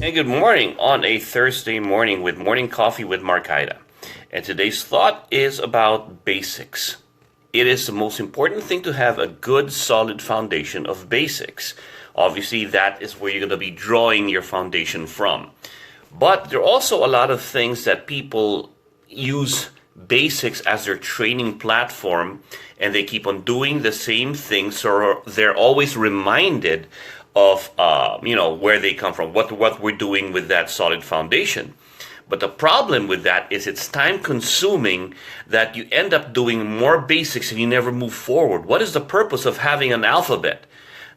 Hey, good morning on a Thursday morning with Morning Coffee with Marcaida. And today's thought is about basics. It is the most important thing to have a good, solid foundation of basics. Obviously, that is where you're going to be drawing your foundation from. But there are also a lot of things that people use basics as their training platform, and they keep on doing the same things, so they're always reminded of where they come from, what we're doing with that solid foundation. But the problem with that is it's time consuming, that you end up doing more basics and you never move forward. What is the purpose of having an alphabet?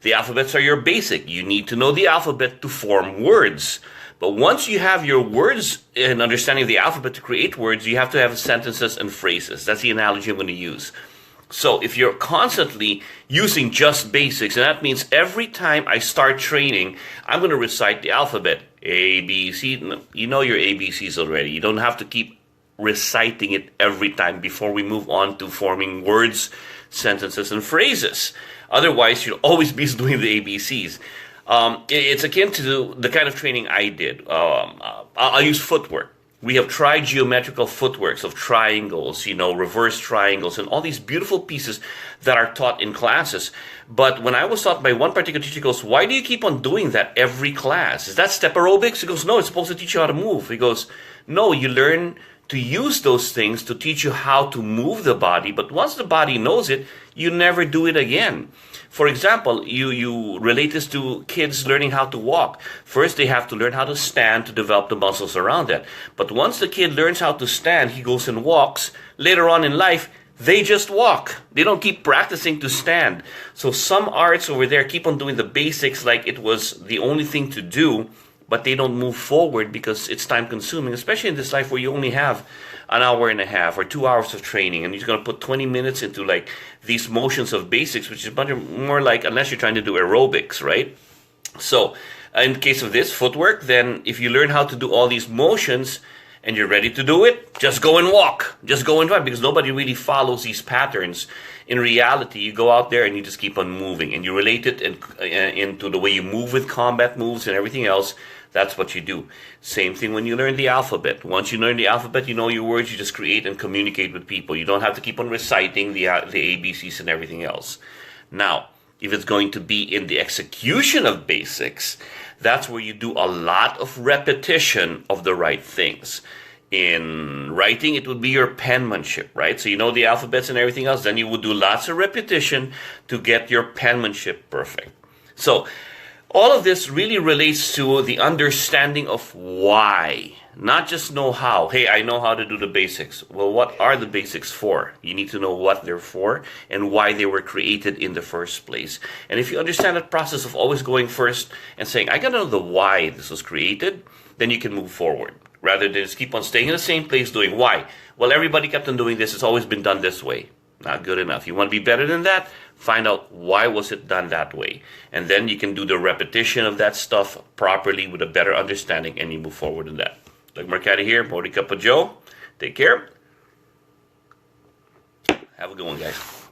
The alphabets are your basic. You need to know the alphabet to form words. But once you have your words and understanding of the alphabet to create words, you have to have sentences and phrases. That's the analogy I'm going to use. So if you're constantly using just basics, and that means every time I start training, I'm going to recite the alphabet, A, B, C. You know your ABCs already. You don't have to keep reciting it every time before we move on to forming words, sentences, and phrases. Otherwise, you'll always be doing the ABCs. It's akin to the kind of training I did. I'll use footwork. We have trigeometrical footworks of triangles, reverse triangles, and all these beautiful pieces that are taught in classes. But when I was taught by one particular teacher, he goes, "Why do you keep on doing that every class? Is that step aerobics?" He goes, "No, it's supposed to teach you how to move." He goes, "No, you learn to use those things to teach you how to move the body, but once the body knows it, you never do it again." For example, you relate this to kids learning how to walk. First, they have to learn how to stand to develop the muscles around that. But once the kid learns how to stand, he goes and walks. Later on in life, they just walk. They don't keep practicing to stand. So some arts over there keep on doing the basics like it was the only thing to do, but they don't move forward because it's time consuming, especially in this life where you only have an hour and a half or 2 hours of training, and you're going to put 20 minutes into like these motions of basics, which is much more like, unless you're trying to do aerobics, right? So in the case of this footwork, then if you learn how to do all these motions and you're ready to do it, just go and walk, just go and run, because nobody really follows these patterns. In reality, you go out there and you just keep on moving, and you relate it into the way you move with combat moves and everything else. That's what you do. Same thing when you learn the alphabet. Once you learn the alphabet, you know your words, you just create and communicate with people. You don't have to keep on reciting the ABCs and everything else. Now, if it's going to be in the execution of basics, that's where you do a lot of repetition of the right things. In writing, it would be your penmanship, right? So you know the alphabets and everything else, then you would do lots of repetition to get your penmanship perfect. So all of this really relates to the understanding of why, not just know how. Hey, I know how to do the basics. Well, what are the basics for? You need to know what they're for and why they were created in the first place. And if you understand that process of always going first and saying, I got to know the why this was created, then you can move forward, rather than just keep on staying in the same place doing why. Well, everybody kept on doing this. It's always been done this way. Not good enough. You want to be better than that? Find out why was it done that way. And then you can do the repetition of that stuff properly with a better understanding, and you move forward in that. Like Marcaida here, Morning Cup of Joe. Take care. Have a good one, guys.